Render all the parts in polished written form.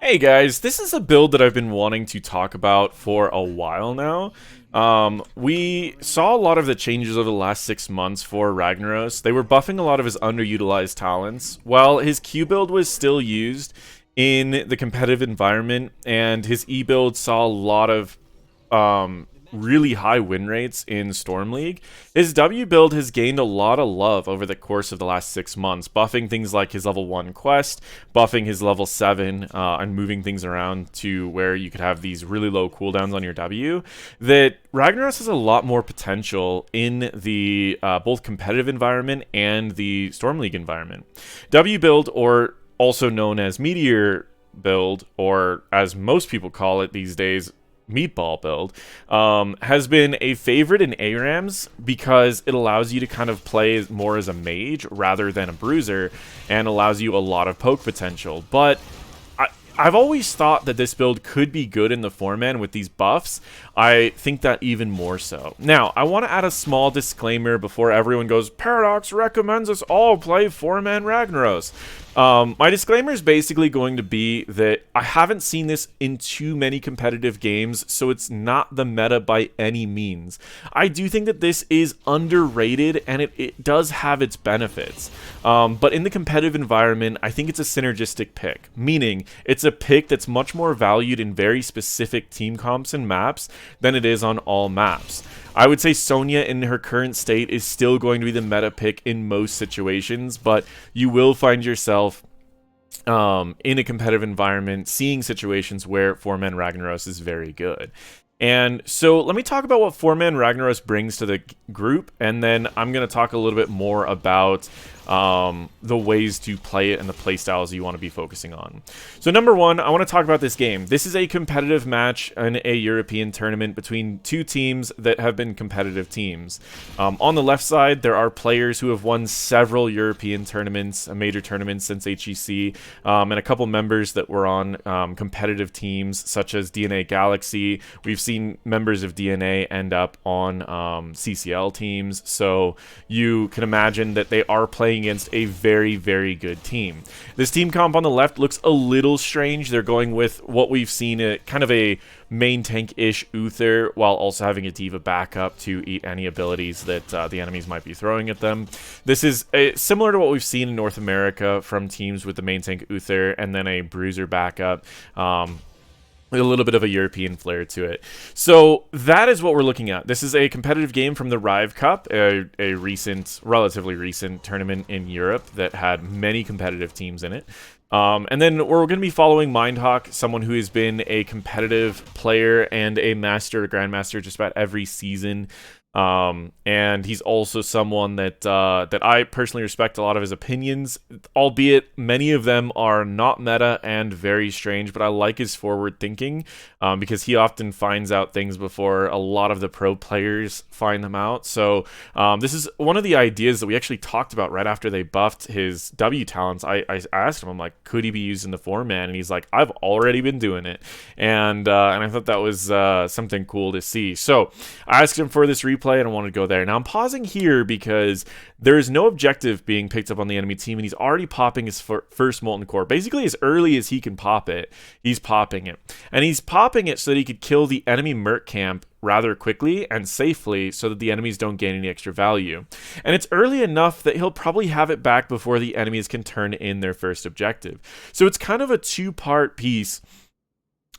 Hey guys, this is a build that I've been wanting to talk about for a while now. We saw a lot of the changes over the last 6 months for Ragnaros. They were buffing a lot of his underutilized talents, while his Q build was still used in the competitive environment, and his E build saw a lot of really high win rates in Storm League. His W build has gained a lot of love over the course of the last 6 months, buffing things like his level 1 quest, buffing his level 7, and moving things around to where you could have these really low cooldowns on your W. That Ragnaros has a lot more potential in the both competitive environment and the Storm League environment. W build, or also known as Meteor build, or as most people call it these days, meatball build, has been a favorite in ARAMs because it allows you to kind of play more as a mage rather than a bruiser and allows you a lot of poke potential. But I've always thought that this build could be good in the 4-man with these buffs. I think that even more so. Now, I want to add a small disclaimer before everyone goes, Paradox recommends us all play 4-man Ragnaros. My disclaimer is basically going to be that I haven't seen this in too many competitive games, so it's not the meta by any means. I do think that this is underrated, and it does have its benefits. But in the competitive environment, I think it's a synergistic pick, meaning it's a pick that's much more valued in very specific team comps and maps than it is on all maps. I would say Sonya in her current state is still going to be the meta pick in most situations, but you will find yourself in a competitive environment seeing situations where 4-man Ragnaros is very good. And so let me talk about what 4-man Ragnaros brings to the group, and then I'm going to talk a little bit more about the ways to play it and the play styles you want to be focusing on. So number one, I want to talk about this game. This is a competitive match in a European tournament between two teams that have been competitive teams. On the left side, there are players who have won several European tournaments, major tournaments since HEC, and a couple members that were on competitive teams such as DNA Galaxy. We've seen members of DNA end up on CCL teams, so you can imagine that they are playing against a very, very good team. This team comp on the left looks a little strange. They're going with what we've seen, kind of a main tank-ish Uther, while also having a D.Va backup to eat any abilities that the enemies might be throwing at them. This is similar to what we've seen in North America from teams with the main tank Uther and then a bruiser backup. With a little bit of a European flair to it. So that is what we're looking at. This is a competitive game from the Rive Cup, a relatively recent tournament in Europe that had many competitive teams in it. And then we're going to be following mindhawk, someone who has been a competitive player and a grandmaster just about every season. And he's also someone that I personally respect a lot of his opinions, albeit many of them are not meta and very strange, but I like his forward thinking because he often finds out things before a lot of the pro players find them out. So this is one of the ideas that we actually talked about right after they buffed his W talents. I asked him, I'm like, could he be used in the 4-man? And he's like, I've already been doing it. And I thought that was something cool to see. So I asked him for this replay, and I wanted to go there. Now I'm pausing here because there is no objective being picked up on the enemy team, and he's already popping his first molten core. Basically, as early as he can pop it, he's popping it. And he's popping it so that he could kill the enemy merc camp rather quickly and safely so that the enemies don't gain any extra value. And it's early enough that he'll probably have it back before the enemies can turn in their first objective. So it's kind of a two-part piece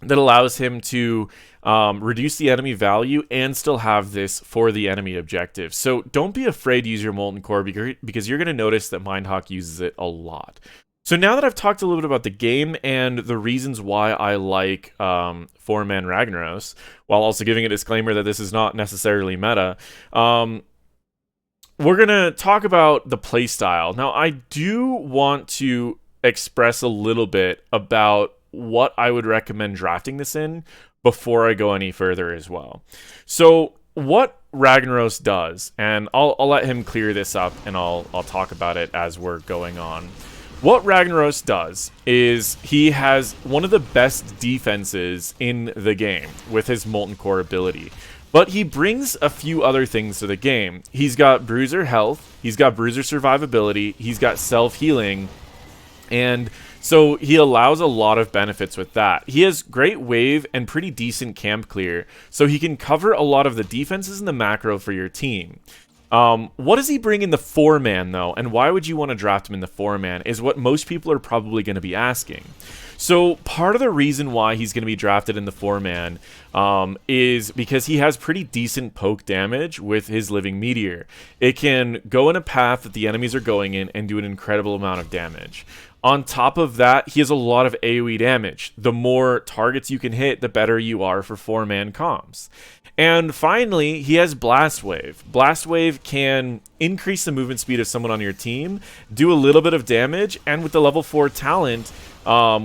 that allows him to reduce the enemy value and still have this for the enemy objective. So don't be afraid to use your Molten Core because you're going to notice that mindhawk uses it a lot. So now that I've talked a little bit about the game and the reasons why I like 4-man Ragnaros, while also giving a disclaimer that this is not necessarily meta, we're going to talk about the playstyle. Now, I do want to express a little bit about what I would recommend drafting this in before I go any further as well. So what Ragnaros does, and I'll let him clear this up and I'll talk about it as we're going on. What Ragnaros does is he has one of the best defenses in the game with his Molten Core ability. But he brings a few other things to the game. He's got Bruiser health, he's got Bruiser survivability, he's got self-healing, and So he allows a lot of benefits with that. He has great wave and pretty decent camp clear, so he can cover a lot of the defenses in the macro for your team. What does he bring in the 4-man, though, and why would you want to draft him in the 4-man is what most people are probably going to be asking. So part of the reason why he's going to be drafted in the 4-man is because he has pretty decent poke damage with his Living Meteor. It can go in a path that the enemies are going in and do an incredible amount of damage. On top of that, he has a lot of AoE damage. The more targets you can hit, the better you are for 4-man comps. And finally, he has Blast Wave. Blast Wave can increase the movement speed of someone on your team, do a little bit of damage, and with the level 4 talent,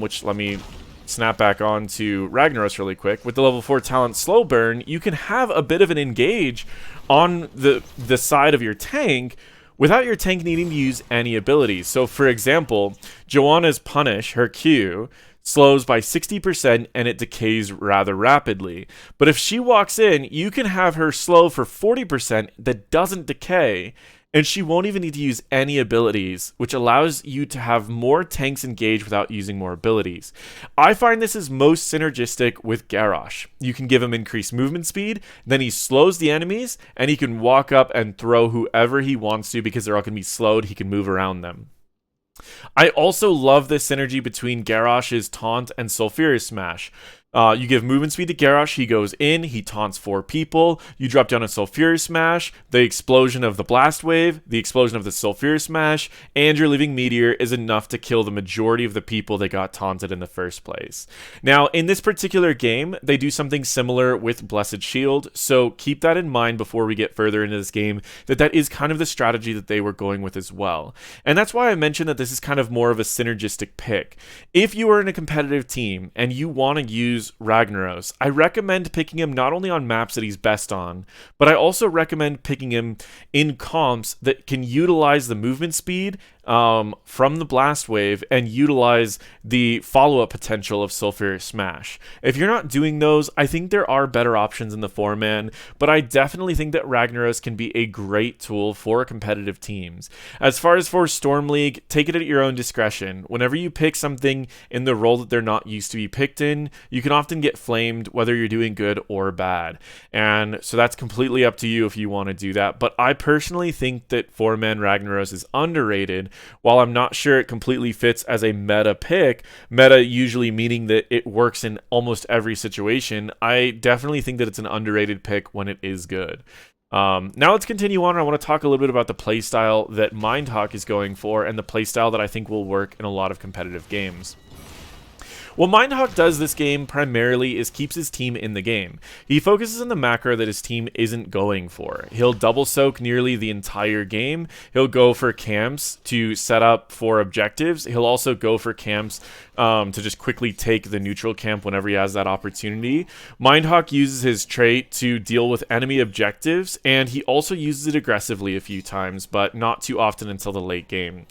which let me snap back on to Ragnaros really quick. With the level 4 talent Slow Burn, you can have a bit of an engage on the side of your tank without your tank needing to use any abilities. So for example, Joanna's Punish, her Q, slows by 60% and it decays rather rapidly. But if she walks in, you can have her slow for 40% that doesn't decay, and she won't even need to use any abilities, which allows you to have more tanks engage without using more abilities. I find this is most synergistic with Garrosh. You can give him increased movement speed, then he slows the enemies, and he can walk up and throw whoever he wants to because they're all going to be slowed. He can move around them. I also love the synergy between Garrosh's Taunt and Sulfurous Smash. You give movement speed to Garrosh, he goes in, he taunts 4 people, you drop down a Sulfurous Smash, the explosion of the Blast Wave, the explosion of the Sulfurous Smash, and your Living Meteor is enough to kill the majority of the people that got taunted in the first place. Now, in this particular game, they do something similar with Blessed Shield, so keep that in mind before we get further into this game, that is kind of the strategy that they were going with as well. And that's why I mentioned that this is kind of more of a synergistic pick. If you are in a competitive team and you want to use Ragnaros, I recommend picking him not only on maps that he's best on, but I also recommend picking him in comps that can utilize the movement speed from the Blast Wave and utilize the follow-up potential of Sulfurous Smash. If you're not doing those, I think there are better options in the 4-man, but I definitely think that Ragnaros can be a great tool for competitive teams. As far as for Storm League, take it at your own discretion. Whenever you pick something in the role that they're not used to be picked in, you can often get flamed whether you're doing good or bad. And so that's completely up to you if you want to do that. But I personally think that 4-man Ragnaros is underrated. While I'm not sure it completely fits as a meta pick, meta usually meaning that it works in almost every situation, I definitely think that it's an underrated pick when it is good. Now let's continue on. I want to talk a little bit about the playstyle that mindhawk is going for and the playstyle that I think will work in a lot of competitive games. What mindhawk does this game primarily is keeps his team in the game. He focuses on the macro that his team isn't going for. He'll double soak nearly the entire game. He'll go for camps to set up for objectives. He'll also go for camps to just quickly take the neutral camp whenever he has that opportunity. Mindhawk uses his trait to deal with enemy objectives, and he also uses it aggressively a few times, but not too often until the late game.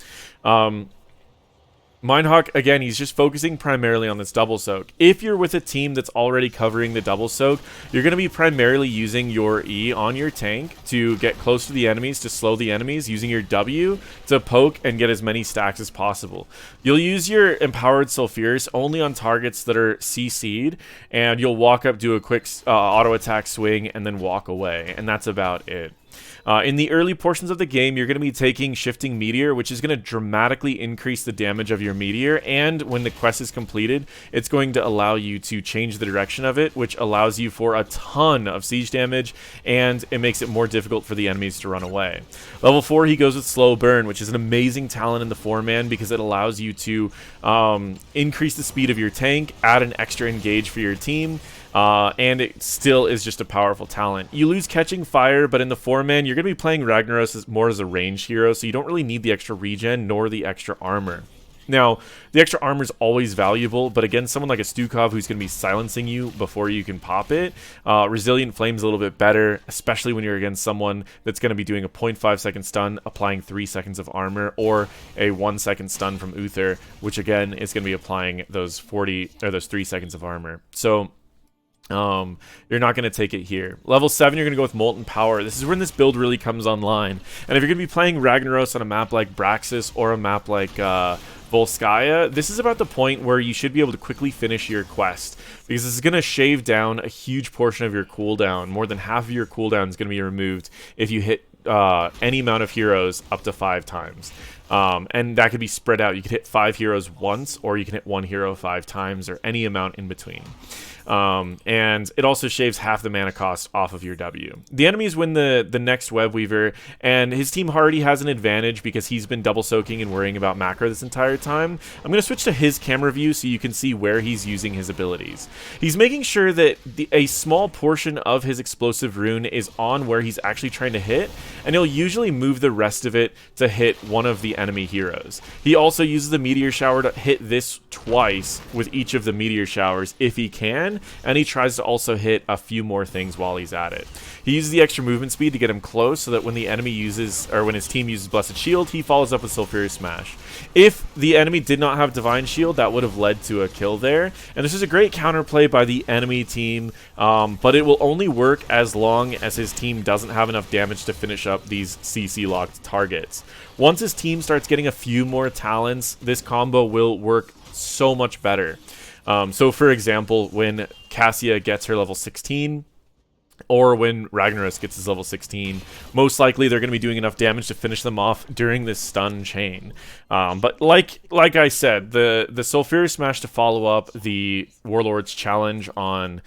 Mindhawk, again, he's just focusing primarily on this double soak. If you're with a team that's already covering the double soak, you're going to be primarily using your E on your tank to get close to the enemies, to slow the enemies, using your W to poke and get as many stacks as possible. You'll use your Empowered Sulfurous only on targets that are CC'd, and you'll walk up, do a quick auto attack swing, and then walk away, and that's about it. In the early portions of the game, you're going to be taking Shifting Meteor, which is going to dramatically increase the damage of your meteor, and when the quest is completed, it's going to allow you to change the direction of it, which allows you for a ton of siege damage, and it makes it more difficult for the enemies to run away. Level 4, he goes with Slow Burn, which is an amazing talent in the 4-man because it allows you to increase the speed of your tank, add an extra engage for your team, and it still is just a powerful talent. You lose Catching Fire, but in the 4-man, you're going to be playing Ragnaros more as a ranged hero, so you don't really need the extra regen nor the extra armor. Now, the extra armor is always valuable, but against someone like a Stukov who's going to be silencing you before you can pop it, Resilient Flame's a little bit better, especially when you're against someone that's going to be doing a 0.5 second stun, applying 3 seconds of armor, or a 1 second stun from Uther, which again is going to be applying those 3 seconds of armor. So you're not going to take it here. Level 7, you're going to go with Molten Power. This is when this build really comes online. And if you're going to be playing Ragnaros on a map like Braxis or a map like Volskaya, this is about the point where you should be able to quickly finish your quest, because this is going to shave down a huge portion of your cooldown. More than half of your cooldown is going to be removed if you hit any amount of heroes up to 5 times. And that could be spread out. You could hit 5 heroes once, or you can hit 1 hero 5 times, or any amount in between. And it also shaves half the mana cost off of your W. The enemies win the next Web Weaver, and his team already has an advantage because he's been double soaking and worrying about macro this entire time. I'm going to switch to his camera view so you can see where he's using his abilities. He's making sure that a small portion of his explosive rune is on where he's actually trying to hit, and he'll usually move the rest of it to hit one of the enemy heroes. He also uses the meteor shower to hit this twice with each of the meteor showers if he can, and he tries to also hit a few more things while he's at it. He uses the extra movement speed to get him close so that when the enemy uses, or when his team uses Blessed Shield, he follows up with Sulfurious Smash. If the enemy did not have Divine Shield, that would have led to a kill there, and this is a great counterplay by the enemy team, but it will only work as long as his team doesn't have enough damage to finish up these CC-locked targets. Once his team starts getting a few more talents, this combo will work so much better. So for example, when Cassia gets her level 16, or when Ragnaros gets his level 16, most likely they're going to be doing enough damage to finish them off during this stun chain. But like I said, the Sulfurious Smash to follow up the Warlord's challenge on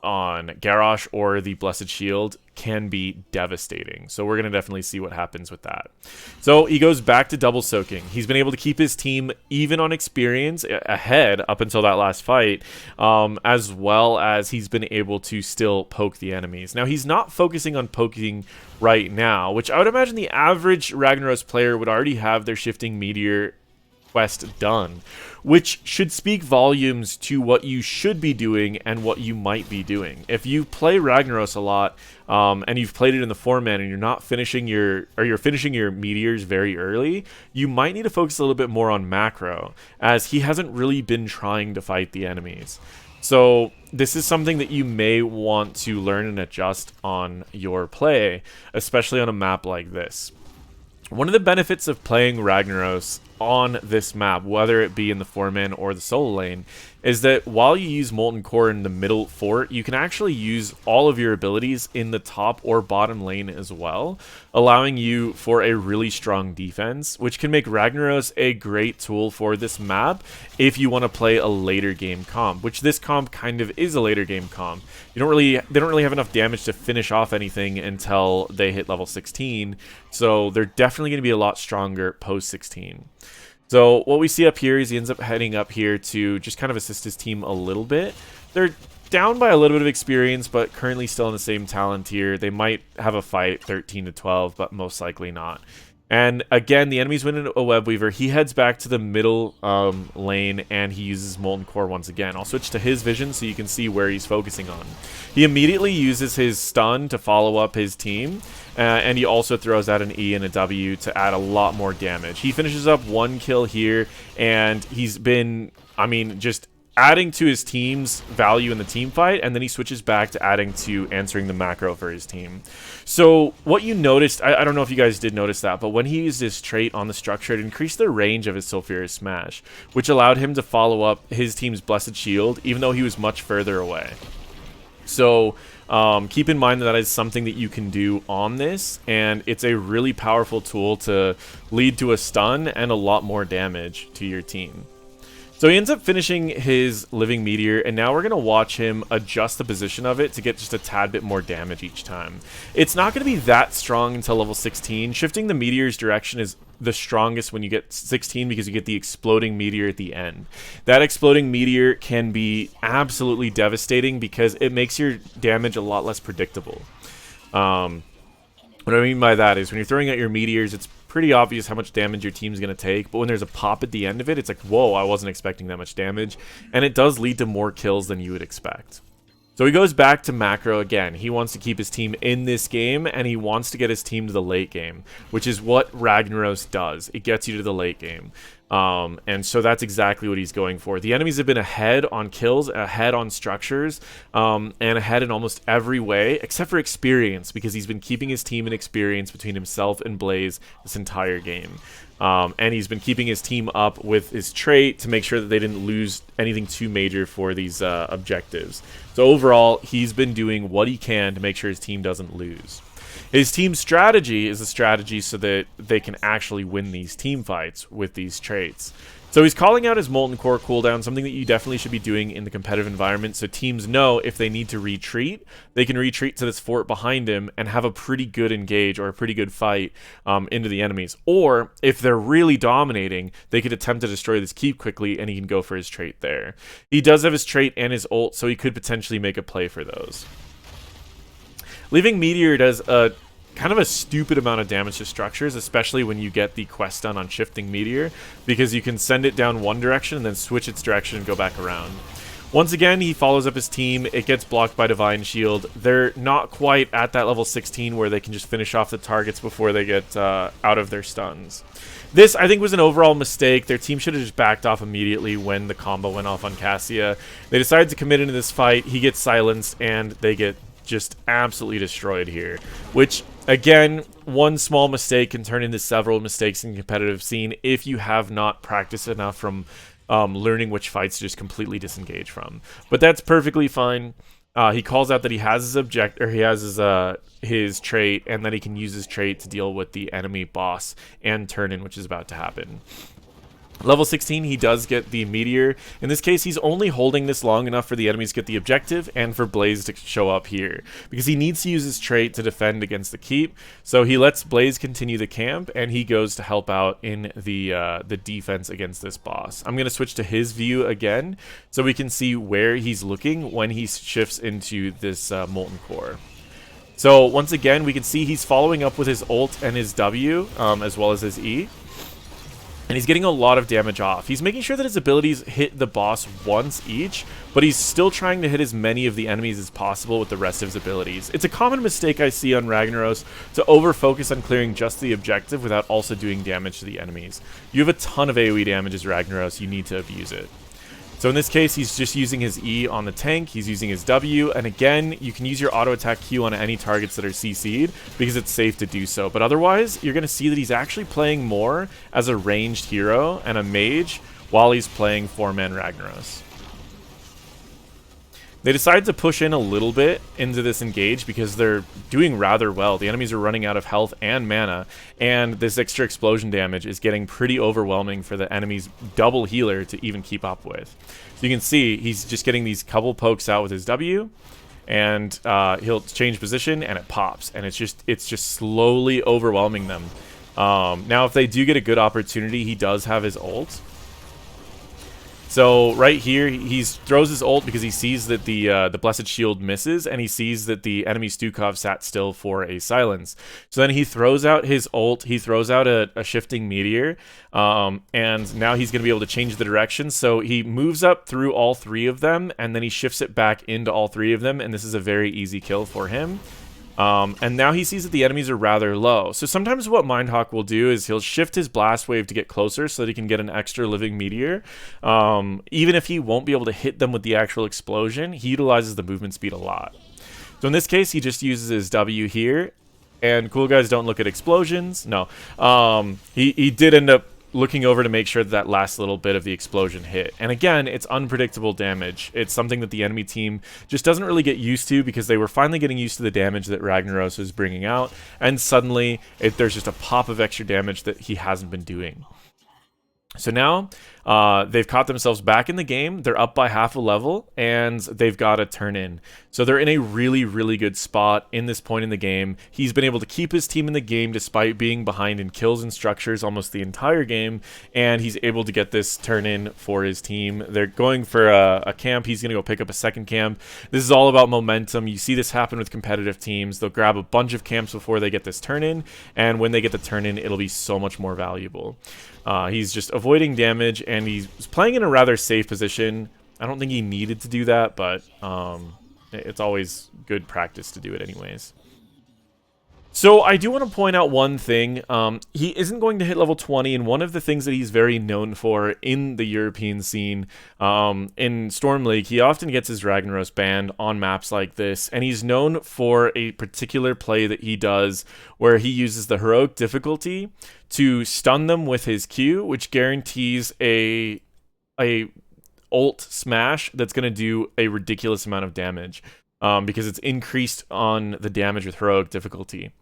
Garrosh or the Blessed Shield can be devastating. So we're going to definitely see what happens with that. So he goes back to double soaking. He's been able to keep his team even on experience ahead up until that last fight, as well as he's been able to still poke the enemies. Now he's not focusing on poking right now, which I would imagine the average Ragnaros player would already have their Shifting Meteor quest done, which should speak volumes to what you should be doing and what you might be doing. If you play Ragnaros a lot, and you've played it in the 4-man and you're not finishing you're finishing your meteors very early, you might need to focus a little bit more on macro, as he hasn't really been trying to fight the enemies. So this is something that you may want to learn and adjust on your play, especially on a map like this. One of the benefits of playing Ragnaros on this map, whether it be in the 4-man or the solo lane, is that while you use Molten Core in the middle fort, you can actually use all of your abilities in the top or bottom lane as well, allowing you for a really strong defense, which can make Ragnaros a great tool for this map if you want to play a later game comp, which this comp kind of is a later game comp. They don't really have enough damage to finish off anything until they hit level 16, so they're definitely going to be a lot stronger post 16. So what we see up here is he ends up heading up here to just kind of assist his team a little bit. They're down by a little bit of experience, but currently still in the same talent tier. They might have a fight 13 to 12, but most likely not. And again, the enemy's winning a Web Weaver. He heads back to the middle lane, and he uses Molten Core once again. I'll switch to his vision so you can see where he's focusing on. He immediately uses his stun to follow up his team, and he also throws out an E and a W to add a lot more damage. He finishes up 1 kill here, and he's been, I mean, just adding to his team's value in the team fight, and then he switches back to adding to answering the macro for his team. So what you noticed, I don't know if you guys did notice that, but when he used his trait on the structure, it increased the range of his Sulfurious Smash, which allowed him to follow up his team's Blessed Shield, even though he was much further away. So keep in mind that is something that you can do on this, and it's a really powerful tool to lead to a stun and a lot more damage to your team. So he ends up finishing his Living Meteor, and now we're going to watch him adjust the position of it to get just a tad bit more damage each time. It's not going to be that strong until level 16. Shifting the Meteor's direction is the strongest when you get 16 because you get the Exploding Meteor at the end. That Exploding Meteor can be absolutely devastating because it makes your damage a lot less predictable. What I mean by that is when you're throwing out your meteors, it's pretty obvious how much damage your team's going to take, but when there's a pop at the end of it, it's like, whoa, I wasn't expecting that much damage, and it does lead to more kills than you would expect. So he goes back to macro again. He wants to keep his team in this game, and he wants to get his team to the late game, which is what Ragnaros does. It gets you to the late game. And so that's exactly what he's going for. The enemies have been ahead on kills, ahead on structures, and ahead in almost every way, except for experience, because he's been keeping his team in experience between himself and Blaze this entire game. And he's been keeping his team up with his trait to make sure that they didn't lose anything too major for these objectives. So overall, he's been doing what he can to make sure his team doesn't lose. His team strategy is a strategy so that they can actually win these team fights with these traits. So he's calling out his Molten Core cooldown, something that you definitely should be doing in the competitive environment, so teams know if they need to retreat, they can retreat to this fort behind him and have a pretty good engage or a pretty good fight into the enemies. Or if they're really dominating, they could attempt to destroy this keep quickly and he can go for his trait there. He does have his trait and his ult, so he could potentially make a play for those. Leaving Meteor does a kind of a stupid amount of damage to structures, especially when you get the quest done on Shifting Meteor, because you can send it down one direction and then switch its direction and go back around. Once again, he follows up his team. It gets blocked by Divine Shield. They're not quite at that level 16 where they can just finish off the targets before they get out of their stuns. This, I think, was an overall mistake. Their team should have just backed off immediately when the combo went off on Cassia. They decided to commit into this fight. He gets silenced, and they get just absolutely destroyed here, which again, one small mistake can turn into several mistakes in the competitive scene if you have not practiced enough from learning which fights to just completely disengage from. But that's perfectly fine. He calls out that he has his trait, and that he can use his trait to deal with the enemy boss and turn in, which is about to happen. Level 16, he does get the Meteor. In this case, he's only holding this long enough for the enemies to get the objective and for Blaze to show up here, because he needs to use his trait to defend against the keep. So he lets Blaze continue the camp, and he goes to help out in the defense against this boss. I'm going to switch to his view again so we can see where he's looking when he shifts into this Molten Core. So once again, we can see he's following up with his ult and his W, as well as his E. And he's getting a lot of damage off. He's making sure that his abilities hit the boss once each, but he's still trying to hit as many of the enemies as possible with the rest of his abilities. It's a common mistake I see on Ragnaros to over-focus on clearing just the objective without also doing damage to the enemies. You have a ton of AoE damage as Ragnaros, you need to abuse it. So in this case, he's just using his E on the tank, he's using his W, and again, you can use your auto attack Q on any targets that are CC'd because it's safe to do so. But otherwise, you're going to see that he's actually playing more as a ranged hero and a mage while he's playing 4-man Ragnaros. They decide to push in a little bit into this engage because they're doing rather well. The enemies are running out of health and mana, and this extra explosion damage is getting pretty overwhelming for the enemy's double healer to even keep up with. So you can see he's just getting these couple pokes out with his W, and he'll change position and it pops, and it's just slowly overwhelming them. Now if they do get a good opportunity, he does have his ult. So right here, he throws his ult because he sees that the Blessed Shield misses, and he sees that the enemy Stukov sat still for a silence. So then he throws out his ult, he throws out a Shifting Meteor, and now he's going to be able to change the direction. So he moves up through all three of them, and then he shifts it back into all three of them, and this is a very easy kill for him. And now he sees that the enemies are rather low. So sometimes what mindhawk will do is he'll shift his blast wave to get closer so that he can get an extra living meteor. Even if he won't be able to hit them with the actual explosion, he utilizes the movement speed a lot. So in this case, he just uses his W here. And cool guys don't look at explosions. No. He did end up looking over to make sure that last little bit of the explosion hit. And again, it's unpredictable damage. It's something that the enemy team just doesn't really get used to because they were finally getting used to the damage that Ragnaros is bringing out, and suddenly there's just a pop of extra damage that he hasn't been doing. So now they've caught themselves back in the game. They're up by half a level, and they've got to turn in. So they're in a really, really good spot in this point in the game. He's been able to keep his team in the game despite being behind in kills and structures almost the entire game, and he's able to get this turn in for his team. They're going for a camp. He's going to go pick up a second camp. This is all about momentum. You see this happen with competitive teams. They'll grab a bunch of camps before they get this turn in, and when they get the turn in, it'll be so much more valuable. He's just avoiding damage, and he's playing in a rather safe position. I don't think he needed to do that, but it's always good practice to do it anyways. So I do want to point out one thing. He isn't going to hit level 20, and one of the things that he's very known for in the European scene, in Storm League, he often gets his Ragnaros banned on maps like this, and he's known for a particular play that he does where he uses the heroic difficulty to stun them with his Q, which guarantees a ult smash that's going to do a ridiculous amount of damage, because it's increased on the damage with heroic difficulty.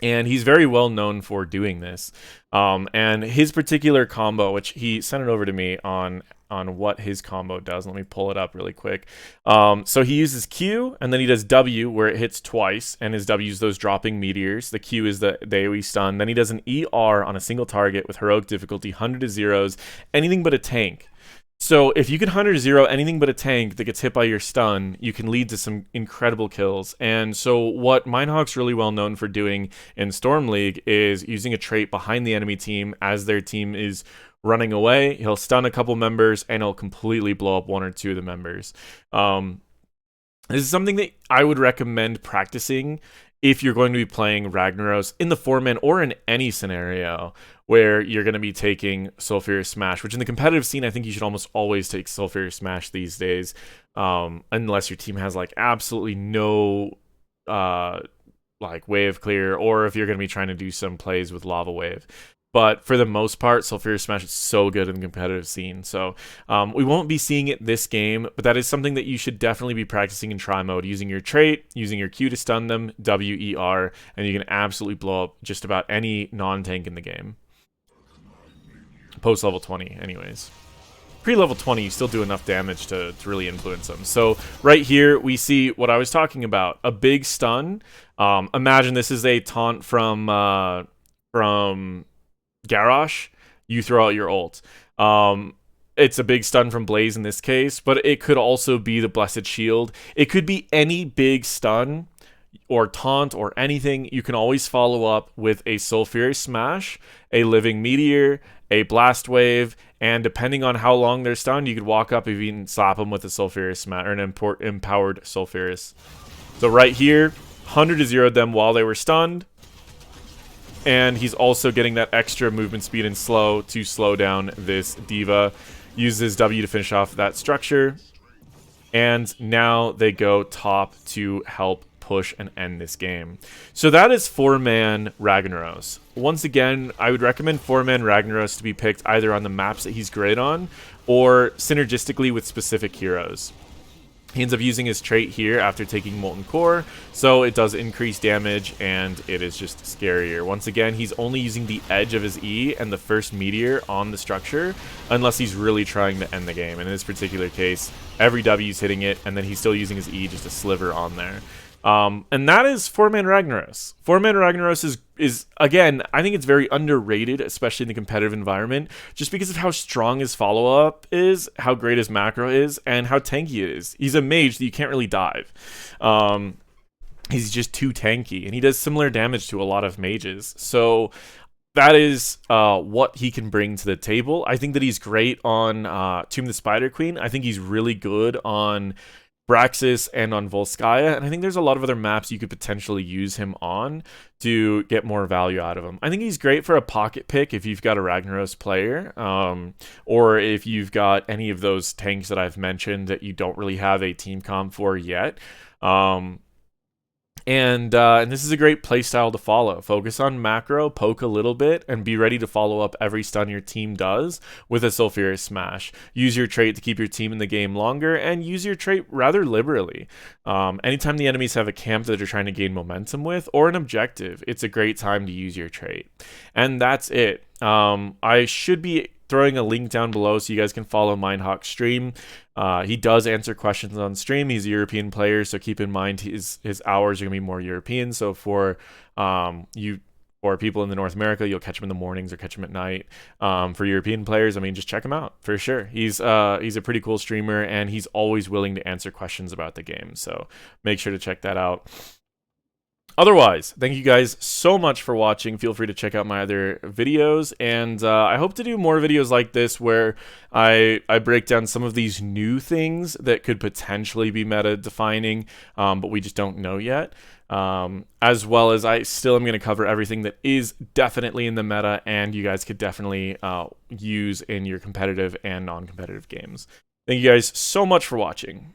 And he's very well known for doing this. And his particular combo, which he sent it over to me on what his combo does. Let me pull it up really quick. So he uses Q, and then he does W, where it hits twice, and his W is those dropping meteors. The Q is the AoE stun. Then he does an ER on a single target with heroic difficulty, 100 to zeros, anything but a tank. So if you can 100 0 anything but a tank that gets hit by your stun, you can lead to some incredible kills. And so what Mindhawk's really well known for doing in Storm League is using a trait behind the enemy team as their team is running away. He'll stun a couple members, and he'll completely blow up one or two of the members. This is something that I would recommend practicing if you're going to be playing Ragnaros in the 4-man or in any scenario where you're going to be taking Sulfurious Smash, which in the competitive scene, I think you should almost always take Sulfurious Smash these days, unless your team has like absolutely no like wave clear, or if you're going to be trying to do some plays with Lava Wave. But for the most part, Sulfurious Smash is so good in the competitive scene. So we won't be seeing it this game, but that is something that you should definitely be practicing in try mode, using your trait, using your Q to stun them, WER, and you can absolutely blow up just about any non-tank in the game. Post level 20, anyways. Pre-level 20, you still do enough damage to really influence them. So right here, we see what I was talking about, a big stun. Imagine this is a taunt from Garrosh, you throw out your ult. It's a big stun from Blaze in this case, but it could also be the Blessed Shield. It could be any big stun or taunt or anything. You can always follow up with a Sulfurious Smash, a Living Meteor, a Blast Wave, and depending on how long they're stunned, you could walk up and even slap them with a Sulfurious Smash or an empowered Sulfurious. So right here, 100 to 0 them while they were stunned. And he's also getting that extra movement speed and slow to slow down this D.Va. Uses W to finish off that structure. And now they go top to help push and end this game. So that is 4-man Ragnaros. Once again, I would recommend 4-man Ragnaros to be picked either on the maps that he's great on or synergistically with specific heroes. He ends up using his trait here after taking Molten Core, so it does increase damage, and it is just scarier. Once again, he's only using the edge of his E and the first meteor on the structure, unless he's really trying to end the game. And in this particular case, every W is hitting it, and then he's still using his E just a sliver on there. And that is 4-man Ragnaros. 4-man Ragnaros is, again, I think it's very underrated, especially in the competitive environment, just because of how strong his follow-up is, how great his macro is, and how tanky it is. He's a mage that you can't really dive. He's just too tanky, and he does similar damage to a lot of mages. So that is what he can bring to the table. I think that he's great on Tomb of the Spider Queen. I think he's really good on Braxis and on Volskaya, and I think there's a lot of other maps you could potentially use him on to get more value out of him. I think he's great for a pocket pick if you've got a Ragnaros player, or if you've got any of those tanks that I've mentioned that you don't really have a team comp for yet. And this is a great playstyle to follow. Focus on macro, poke a little bit, and be ready to follow up every stun your team does with a Sulfurious Smash. Use your trait to keep your team in the game longer, and use your trait rather liberally. Anytime the enemies have a camp that they're trying to gain momentum with, or an objective, it's a great time to use your trait. And that's it. I should be throwing a link down below so you guys can follow Mindhawk's stream. He does answer questions on stream. He's a European player, so keep in mind his hours are going to be more European. So for people in the North America, you'll catch him in the mornings or catch him at night. For European players, I mean, just check him out for sure. He's a pretty cool streamer, and he's always willing to answer questions about the game. So make sure to check that out. Otherwise, thank you guys so much for watching. Feel free to check out my other videos, and I hope to do more videos like this where I break down some of these new things that could potentially be meta defining, but we just don't know yet. As well as I still am going to cover everything that is definitely in the meta, and you guys could definitely use in your competitive and non-competitive games. Thank you guys so much for watching.